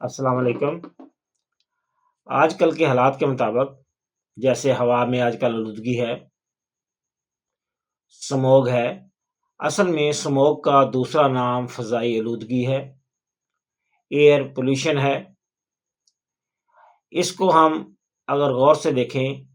अस्सलाम वालेकुम। आजकल के हालात के मुताबिक जैसे हवा में आजकल आलूदगी है, स्मॉग है। असल में स्मॉग का दूसरा नाम फ़ज़ाई आलूदगी है, एयर पॉल्यूशन है। इसको हम अगर गौर से देखें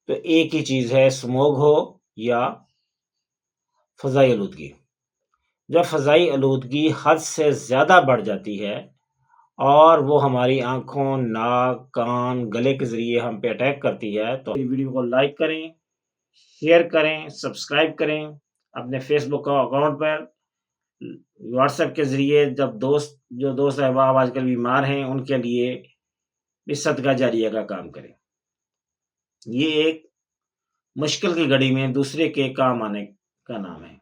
तो एक ही चीज़ है, स्मॉग हो या फ़ज़ाई आलूदगी। जब फ़ज़ाई आलूदगी हद से ज़्यादा बढ़ जाती है और वो हमारी आँखों, नाक, कान, गले के ज़रिए हम पे अटैक करती है, तो वीडियो को लाइक करें, शेयर करें, सब्सक्राइब करें। अपने फ़ेसबुक अकाउंट पर, व्हाट्सएप के ज़रिए जब दोस्त अहबाब आजकल बीमार हैं, उनके लिए भी सदका जारिया का काम करें। ये एक मुश्किल की घड़ी में दूसरे के काम आने का नाम है।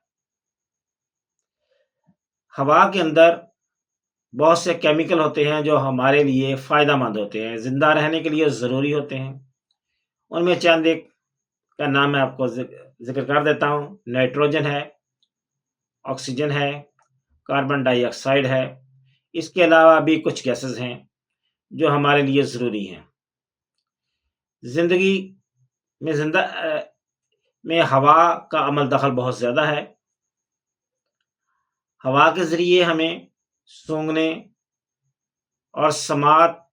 हवा के अंदर बहुत से केमिकल होते हैं जो हमारे लिए फ़ायदेमंद होते हैं, ज़िंदा रहने के लिए ज़रूरी होते हैं। उनमें चंद एक का नाम मैं आपको ज़िक्र कर देता हूँ। नाइट्रोजन है, ऑक्सीजन है, कार्बन डाइऑक्साइड है। इसके अलावा भी कुछ गैसेज़ हैं जो हमारे लिए ज़रूरी हैं। ज़िंदगी में हवा का अमल दखल बहुत ज़्यादा है। हवा के ज़रिए हमें सूँघने और समात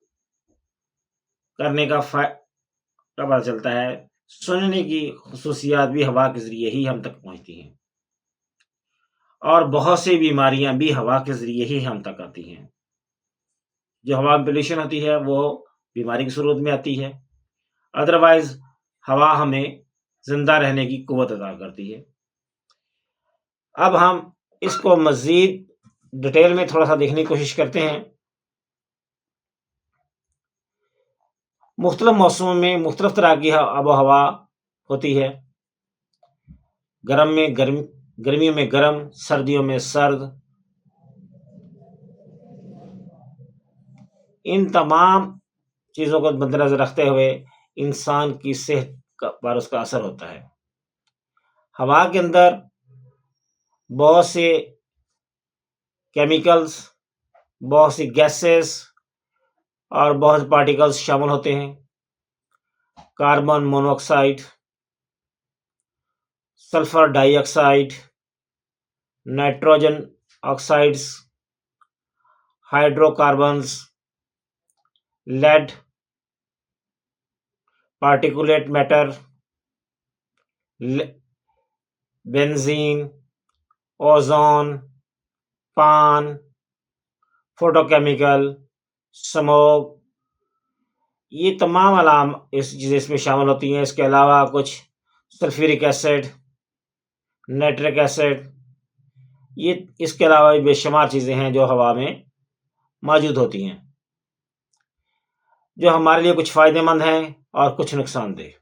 करने का पता चलता है। सुनने की ख़ुसूसियात भी हवा के ज़रिए ही हम तक पहुँचती हैं और बहुत सी बीमारियाँ भी हवा के ज़रिए ही हम तक आती हैं। जो हवा में पॉल्यूशन होती है, वो बीमारी की सूरत में आती है। अदरवाइज़ हवा हमें ज़िंदा रहने की क़ुव्वत अता करती है। अब हम इसको मज़ीद डिटेल में थोड़ा-सा देखने की कोशिश करते हैं। मुख्तलिफ़ मौसमों में मुख्तलिफ़ तरह की आबो-हवा होती है। गर्मियों में गर्म, सर्दियों में सर्द। इन तमाम चीज़ों को मद्देनज़र रखते हुए इंसान की सेहत पर उसका असर होता है। हवा के अंदर बहुत से केमिकल्स, बहुत सी गैसेस और बहुत से पार्टिकल्स शामिल होते हैं। Carbon monoxide, sulphur dioxide, nitrogen oxides, hydrocarbons, lead, particulate matter, benzene, ozone, PAN, photochemical, smoke, ये तमाम चीज़ें इसमें शामिल होती हैं। इसके अलावा कुछ सल्फ्यूरिक एसिड, नाइट्रिक एसिड, ये इसके अलावा भी बेशुमार चीज़ें हैं जो हवा में मौजूद होती हैं, जो हमारे लिए कुछ फ़ायदेमंद हैं और कुछ नुकसानदेह।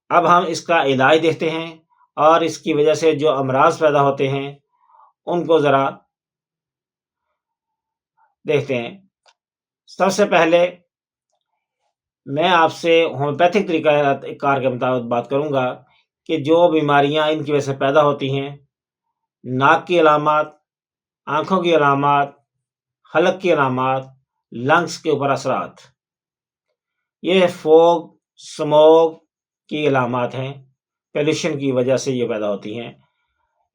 अब हम इसका इलाज देखते हैं और इसकी वजह से जो अमराज़ पैदा होते हैं, उनको ज़रा देखते हैं। सबसे पहले मैं आपसे होम्योपैथिक कार के मुताबिक बात करूँगा कि जो बीमारियाँ इनकी वजह से पैदा होती हैं, नाक की अलामत, आँखों की अलामत, हलक की अलामत, लंग्स के ऊपर असरात, ये फॉग, स्मोक की अलामत हैं। पॉल्यूशन की वजह से ये पैदा होती हैं।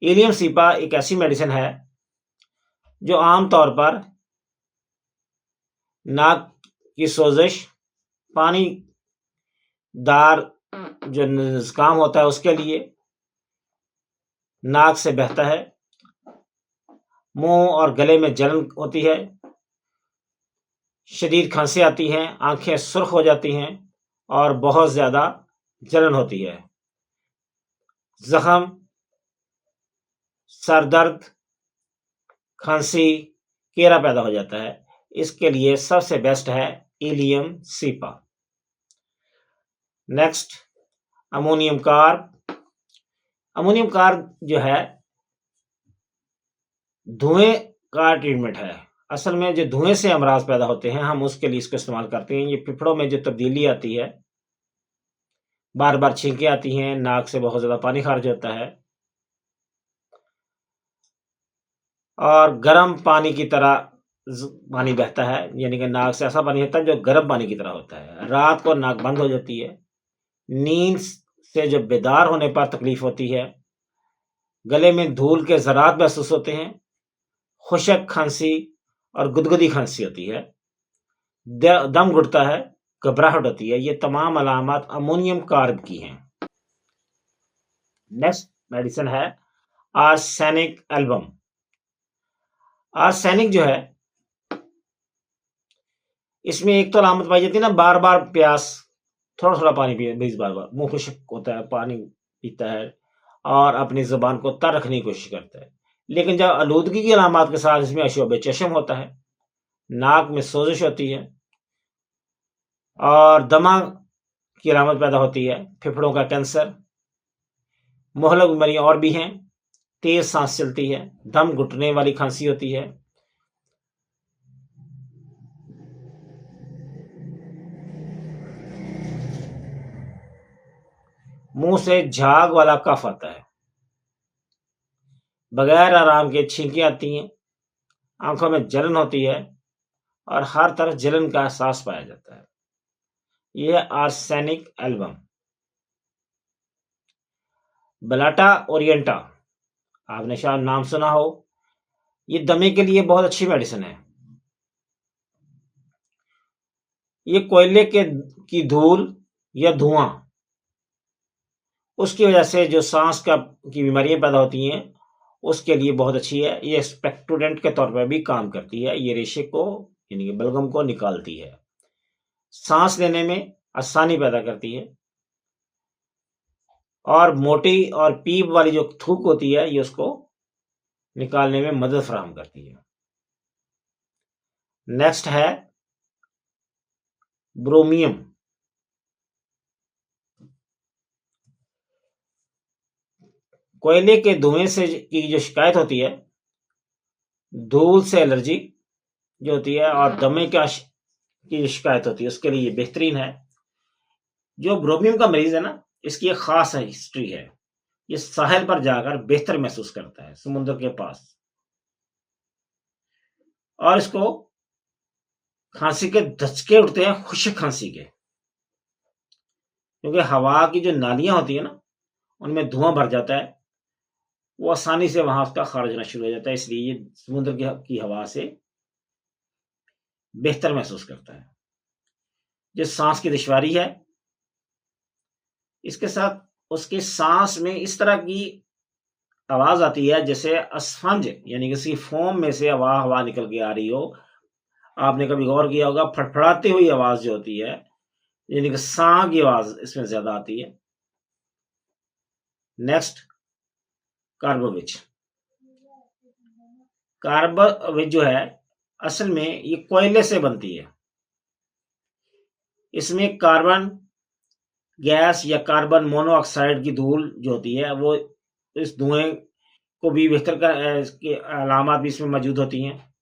इलियम सीपा एक ऐसी मेडिसिन है जो आम तौर पर नाक की सोजिश, पानीदार जो ज़ुकाम होता है उसके लिए नाक से बहता है, मुंह और गले में जलन होती है, शदीद खांसी आती है, आंखें सुर्ख हो जाती हैं और बहुत ज़्यादा जलन होती है। ज़ख्म, सर दर्द, खांसी, केरा पैदा हो जाता है। इसके लिए सबसे बेस्ट है इलियम सीपा। Next, ammonium carb. Ammonium carb जो है धुएं का ट्रीटमेंट है। असल में जो धुएं से अमराज पैदा होते हैं, हम उसके लिए इसको इस्तेमाल करते हैं। ये फेफड़ों में जो तब्दीली आती है, बार बार छींकें आती हैं, नाक से बहुत ज़्यादा पानी खारिज होता है और गर्म पानी की तरह पानी बहता है, यानी कि नाक से ऐसा पानी बहता है जो गर्म पानी की तरह होता है। रात को नाक बंद हो जाती है। नींद से जो बेदार होने पर तकलीफ होती है। गले में धूल के ज़रात महसूस होते हैं। खुशक खांसी और गुदगुदी खांसी होती है। दम घुटता है, घबराहट होती है। ये तमाम अलामत अमोनियम कार्ब की हैं। नेक्स्ट मेडिसिन है आर्सेनिक एल्बम। आर्सेनिक जो है, इसमें एक तो अलामत पाई जाती है ना, बार बार प्यास, थोड़ा थोड़ा पानी पिए, बीस बार बार मुंह खुश्क होता है, पानी पीता है और अपनी जुबान को तर रखने की कोशिश करता है। लेकिन जब आलूदगी की अलामत के साथ इसमें अशोब चशम होता है, नाक में सोजिश होती है और दमा की अलामत पैदा होती है, फेफड़ों का कैंसर, मोहलक बीमारियां और भी हैं, तेज सांस चलती है, दम घुटने वाली खांसी होती है। मुंह से झाग वाला कफ आता है। बगैर आराम के छींकें आती हैं, आंखों में जलन होती है और हर तरफ जलन का एहसास पाया जाता है। यह आर्सेनिक एल्बम। बलाटा ओरिएंटा, आपने शायद नाम सुना हो। ये दमे के लिए बहुत अच्छी मेडिसिन है। ये कोयले की धूल या धुआं, उसकी वजह से जो सांस की बीमारियां पैदा होती हैं, उसके लिए बहुत अच्छी है। ये एक्सपेक्टोरेंट के तौर पर भी काम करती है। ये रेशे को, यानी कि बलगम को निकालती है। सांस लेने में आसानी पैदा करती है और मोटी और पीप वाली जो थूक होती है, ये उसको निकालने में मदद फराहम करती है। नेक्स्ट है ब्रोमियम। कोयले के धुएं से की जो शिकायत होती है, धूल से एलर्जी जो होती है और दमे की शिकायत होती है, उसके लिए ये बेहतरीन है। जो ब्रोमियम का मरीज है ना, इसकी एक खास हिस्ट्री है। ये साहिल पर जाकर बेहतर महसूस करता है, समुद्र के पास, और इसको खांसी के धचके उठते हैं, खुश्क खांसी के, क्योंकि हवा की जो नालियां होती है ना, उनमें धुआं भर जाता है, वो आसानी से वहां उसका खारिज होना शुरू हो जाता है। इसलिए ये समुद्र की हवा से बेहतर महसूस करता है। जो सांस की दुश्वारी है, इसके साथ उसके सांस में इस तरह की आवाज आती है जैसे स्पंज, यानी किसी फोम में से हवा निकल के आ रही हो। आपने कभी गौर किया होगा, फड़फड़ाती हुई आवाज जो होती है, यानी कि सांस की आवाज इसमें ज्यादा आती है। नेक्स्ट कार्बोविच। कार्बोविच जो है, असल में ये कोयले से बनती है। इसमें कार्बन गैस या कार्बन मोनोऑक्साइड की धूल जो होती है, वो इस धुएं को भी बेहतर कर, इसकी अलामत भी इसमें मौजूद होती हैं।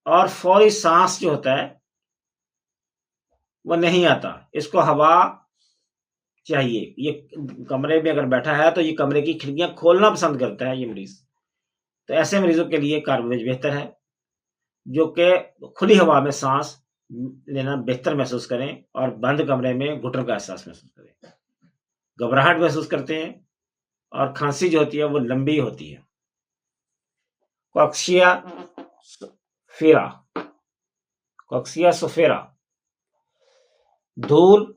और फौरी सांस जो होता है वो नहीं आता, इसको हवा चाहिए। ये कमरे में अगर बैठा है तो ये कमरे की खिड़कियां खोलना पसंद करता है ये मरीज। तो ऐसे मरीजों के लिए कार्बोवेज बेहतर है, जो कि खुली हवा में सांस लेना बेहतर महसूस करें और बंद कमरे में घुटन का एहसास महसूस करें, घबराहट महसूस करते हैं और खांसी जो होती है वो लंबी होती है। कॉक्सिया फेरा, कॉक्सिया सोफेरा, धूल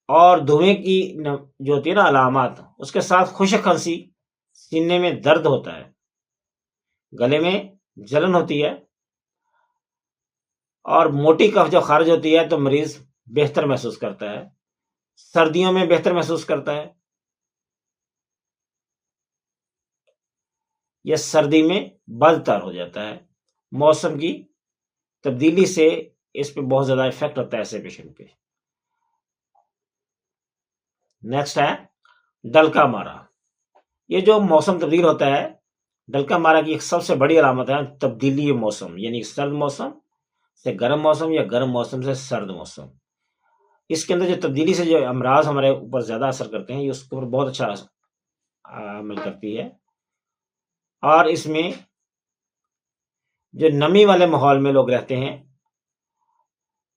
और धुएं की जो होती है ना अलामत, उसके साथ खुश्क खांसी, सीने में दर्द होता है, गले में जलन होती है और मोटी कफ जब खारिज होती है तो मरीज बेहतर महसूस करता है। सर्दियों में बेहतर महसूस करता है, यह सर्दी में बदतर हो जाता है। मौसम की तब्दीली से इस पे बहुत ज्यादा इफेक्ट होता है ऐसे पेशेंट पे। नेक्स्ट है डलका मारा। ये जो मौसम तब्दील होता है, डलका मारा की एक सबसे बड़ी अलामत है तब्दीली मौसम, यानी सर्द मौसम से गर्म मौसम या गर्म मौसम से सर्द मौसम। इसके अंदर जो तब्दीली से जो अमराज हमारे ऊपर ज्यादा असर करते हैं, ये उसके ऊपर बहुत अच्छा अमल करती है। और इसमें जो नमी वाले माहौल में लोग रहते हैं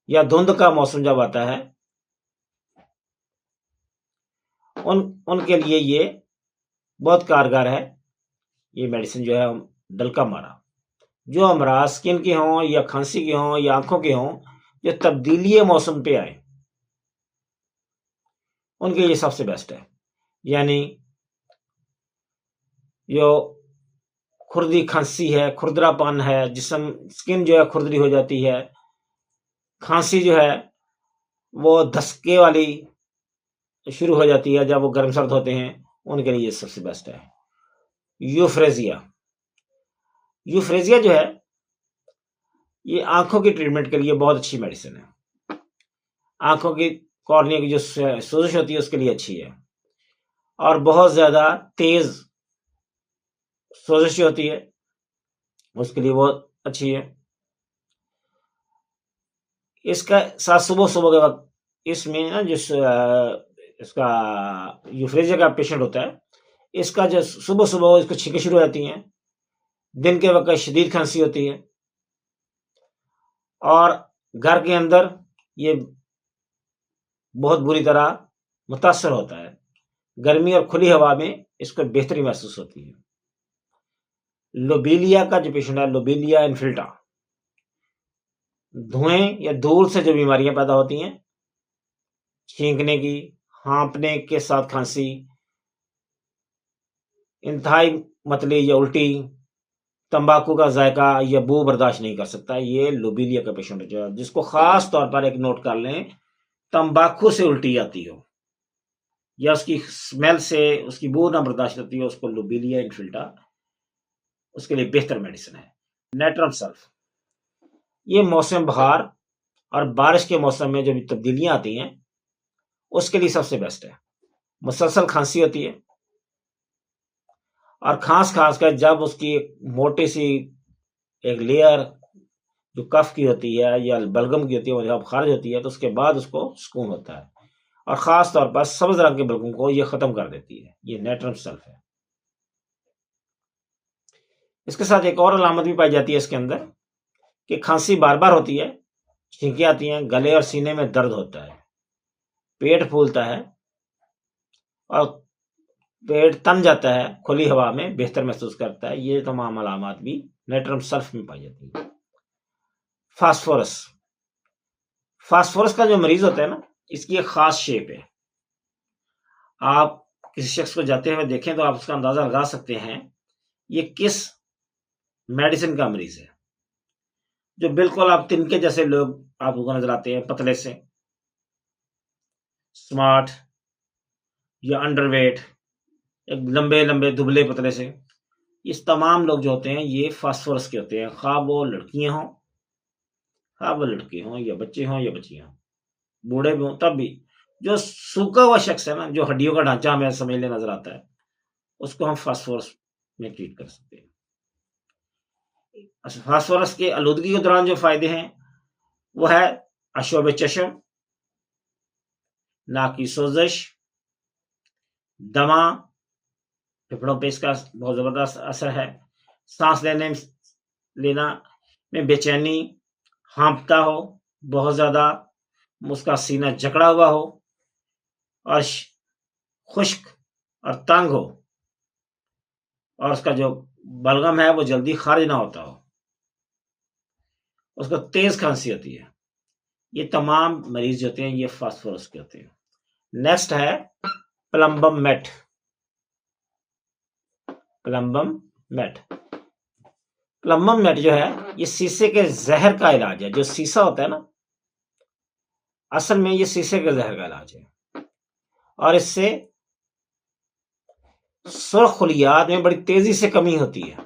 या धुंध का मौसम जब आता है, उनके लिए ये बहुत कारगर है। ये मेडिसिन जो है डलका मारा, जो अमराज स्किन के हों या खांसी के हों या आंखों के हों, जो तब्दीली मौसम पे आए, उनके लिए सबसे बेस्ट है। यानी जो खुरदी खांसी है, खुरदरापन है, जिस्म स्किन जो है खुरदरी हो जाती है, खांसी जो है वो धसके वाली शुरू हो जाती है जब वो गर्म सर्द होते हैं, उनके लिए ये सबसे बेस्ट है। यूफ्रेजिया, यूफ्रेजिया जो है ये आंखों की ट्रीटमेंट के लिए बहुत अच्छी मेडिसिन है। आंखों की कॉर्निया की जो सोजिश होती है उसके लिए अच्छी है, और बहुत ज्यादा तेज सोजिश होती है उसके लिए बहुत अच्छी है। इसका साथ सुबह सुबह के वक्त इसमें ना जिस इसका यूफ्रेजिया का पेशेंट होता है, इसका जो सुबह सुबह इसको छींकें शुरू हो जाती हैं, दिन के वक्त शदीद खांसी होती है, और घर के अंदर ये बहुत बुरी तरह मुतासर होता है। गर्मी और खुली हवा में इसको बेहतरी महसूस होती है। लोबेलिया का जो पेशेंट है, लोबेलिया इन्फिल्टा, धुएं या धूल से जो बीमारियां पैदा होती हैं, छींकने की, हाँफने के साथ खांसी, इंतहाई मतली या उल्टी, तंबाकू का जायका या बू बर्दाश्त नहीं कर सकता, ये लोबेलिया का पेशेंट है। जिसको खास तौर पर एक नोट कर लें, तंबाकू से उल्टी आती हो या उसकी स्मेल से उसकी बू ना बर्दाश्त होती हो, उसको लोबेलिया इन्फिल्टा, उसके लिए बेहतर मेडिसिन है। नेट्रम सल्फ, ये मौसम बहार और बारिश के मौसम में जो भी तब्दीलियां आती हैं उसके लिए सबसे बेस्ट है। मुसलसल खांसी होती है, और खास कर जब उसकी मोटी सी एक लेयर जो कफ की होती है या बलगम की होती है वो जब खारिज होती है, तो उसके बाद उसको सुकून होता है, और खास तौर पर सब्ज रंग के बलगम को ये खत्म कर देती है। ये नेट्रम सल्फ है। इसके साथ एक और अलामत भी पाई जाती है इसके अंदर कि खांसी बार बार होती है, छींकें आती हैं, गले और सीने में दर्द होता है, पेट फूलता है और पेट तन जाता है, खुली हवा में बेहतर महसूस करता है। ये तमाम अलामत भी नेट्रम सल्फ में पाई जाती है। फास्फोरस, फास्फोरस का जो मरीज होता है ना, इसकी एक खास शेप है। आप किसी शख्स को जाते हुए देखें तो आप उसका अंदाजा लगा सकते हैं ये किस मेडिसिन का मरीज है। जो बिल्कुल आप तिनके जैसे लोग आपको नजर आते हैं, पतले से, स्मार्ट या अंडरवेट, एक लंबे लंबे दुबले पतले से, इस तमाम लोग जो होते हैं ये फास्फोरस के होते हैं। खा वो लड़कियां हों, खा वो लड़के हों, या बच्चे हों या बच्चियां हों, बूढ़े भी हों, तब भी जो सूखा हुआ शख्स है ना, जो हड्डियों का ढांचा हमें समझ ले नजर आता है, उसको हम फास्फोरस में ट्रीट कर सकते हैं। फास्फोरस के आलूदगी के दौरान जो फायदे हैं वो है अशोब चश्म, नाक की सोजिश, दमा, फेफड़ों पे इसका बहुत जबरदस्त असर है, सांस लेना में बेचैनी, हाँफता हो बहुत ज्यादा, उसका सीना जकड़ा हुआ हो और खुश्क और तंग हो, और उसका जो बलगम है वो जल्दी खारिज ना होता हो, उसको तेज खांसी होती है, ये तमाम मरीज होते हैं ये फास्फोरस के होते हैं। नेक्स्ट है प्लम्बम मेट। प्लम्बम मेट, प्लम्बम मेट जो है ये शीशे के जहर का इलाज है। जो शीशा होता है ना, असल में ये शीशे के जहर का इलाज है, और इससे सुर्ख खुलियात में बड़ी तेजी से कमी होती है,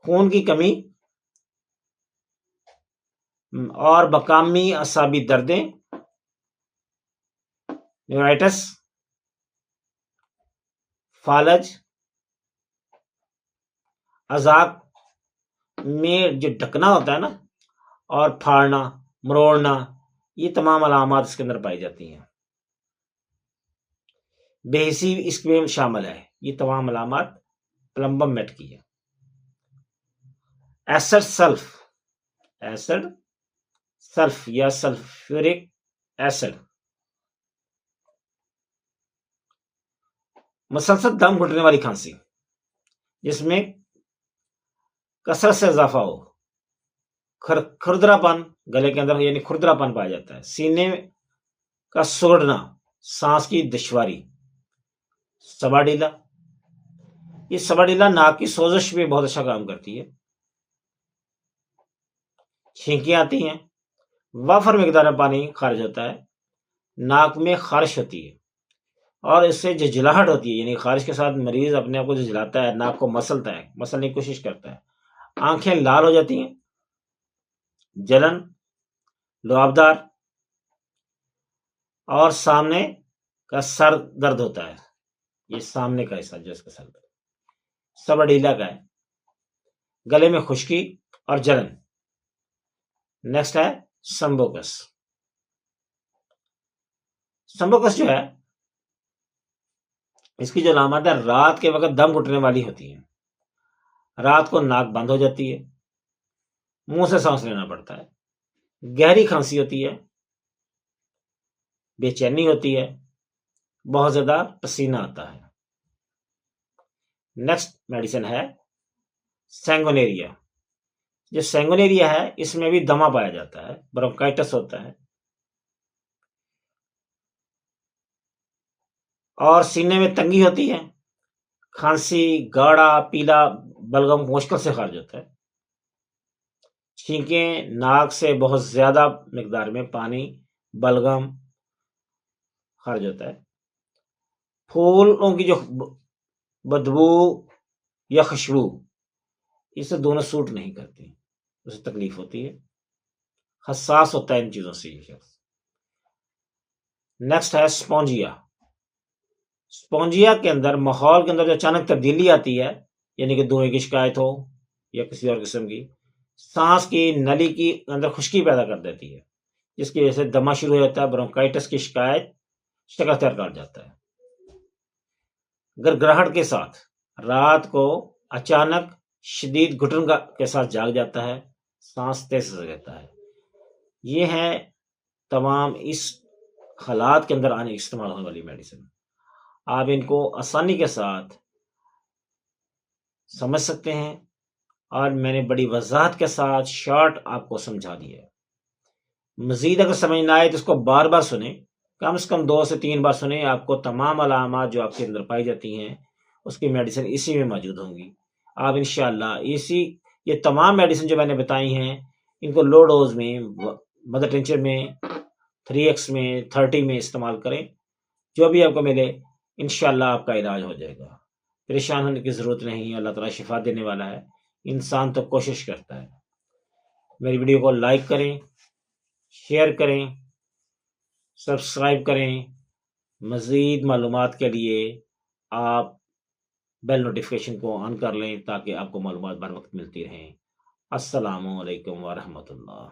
खून की कमी और बकामी असाबी दर्दें, न्यूराइटिस, फालज, अजाक में जो ढकना होता है ना, और फाड़ना मरोड़ना, ये तमाम अलामत इसके अंदर पाई जाती हैं। बेहिसी इसमें शामिल है। ये तमाम अलामत प्लम्बम मेट की है। एसिड सल्फ या सल्फ्यूरिक एसिड, मुसलसल दम घुटने वाली खांसी जिसमें कसरत से इजाफा हो, खुरदरापन गले के अंदर यानी खुरदरापन पाया जाता है, सीने का सुगड़ना, सांस की दुश्वारी, सबाडीला, ये सबाडीला नाक की सोजिश में बहुत अच्छा काम करती है, छींकियां आती हैं, वाफर मिकदार में पानी खारिज होता है, नाक में खारिश होती है और इससे झिझलाहट होती है, यानी खारिश के साथ मरीज अपने आप को झिझलाता है, नाक को मसलने की कोशिश करता है, आंखें लाल हो जाती हैं, जलन, लुआबदार और सामने का सर दर्द होता है, ये सामने का हिस्सा जो इसका सर दर्द, सबडीला का है, गले में खुश्की और जलन। नेक्स्ट है संबोकस। संबोकस जो है इसकी जो अलामत है रात के वक्त दम घुटने वाली होती है, रात को नाक बंद हो जाती है, मुंह से सांस लेना पड़ता है, गहरी खांसी होती है, बेचैनी होती है, बहुत ज्यादा पसीना आता है। नेक्स्ट मेडिसिन है सैंगोनेरिया। जो सैंगोनेरिया है इसमें भी दमा पाया जाता है, ब्रोंकाइटिस होता है और सीने में तंगी होती है, खांसी, गाढ़ा पीला बलगम मुश्किल से खारिज होता है, छींकें, नाक से बहुत ज्यादा मिकदार में पानी, बलगम खारिज होता है, फूलों की जो बदबू या खुशबू इसे दोनों सूट नहीं करती, उसे तकलीफ होती है, हसास होता है इन चीजों से ये शख्स। नेक्स्ट है स्पॉन्जिया। स्पॉन्जिया के अंदर माहौल के अंदर जो अचानक तब्दीली आती है, यानी कि धुएं की शिकायत हो या किसी और किस्म की, सांस की नली की अंदर खुश्की पैदा कर देती है, जिसकी वजह से दमा शुरू हो जाता है, ब्रोंकाइटिस की शिकायत शक्ल अख्तियार कर जाता है। गड़गड़ाहट के साथ रात को अचानक शदीद घुटन के साथ जाग जाता है, सांस तेज से लेता है। ये है तमाम इस हालात के अंदर आने इस्तेमाल होने वाली मेडिसिन। आप इनको आसानी के साथ समझ सकते हैं और मैंने बड़ी वजाहत के साथ शॉर्ट आपको समझा दिया है। मजीद अगर समझ ना आए तो इसको बार बार सुने, कम से कम 2 से 3 बार सुने, आपको तमाम अलामात जो आपके अंदर पाई जाती हैं उसकी मेडिसिन इसी में मौजूद होंगी। आप इंशाअल्लाह ये तमाम मेडिसिन जो मैंने बताई हैं इनको लो डोज में, मदर टिंचर में, 3x में, 30 में इस्तेमाल करें, जो भी आपको मिले इंशाअल्लाह आपका इलाज हो जाएगा। परेशान होने की ज़रूरत नहीं, अल्लाह ताला शिफा देने वाला है, इंसान तो कोशिश करता है। मेरी वीडियो को लाइक करें, शेयर करें, सब्सक्राइब करें। मज़ीद मालूमात के लिए आप बेल नोटिफिकेशन को ऑन कर लें ताकि आपको मालूमात बर वक्त मिलती रहें। अस्सलामु अलैकुम व रहमतुल्लाह।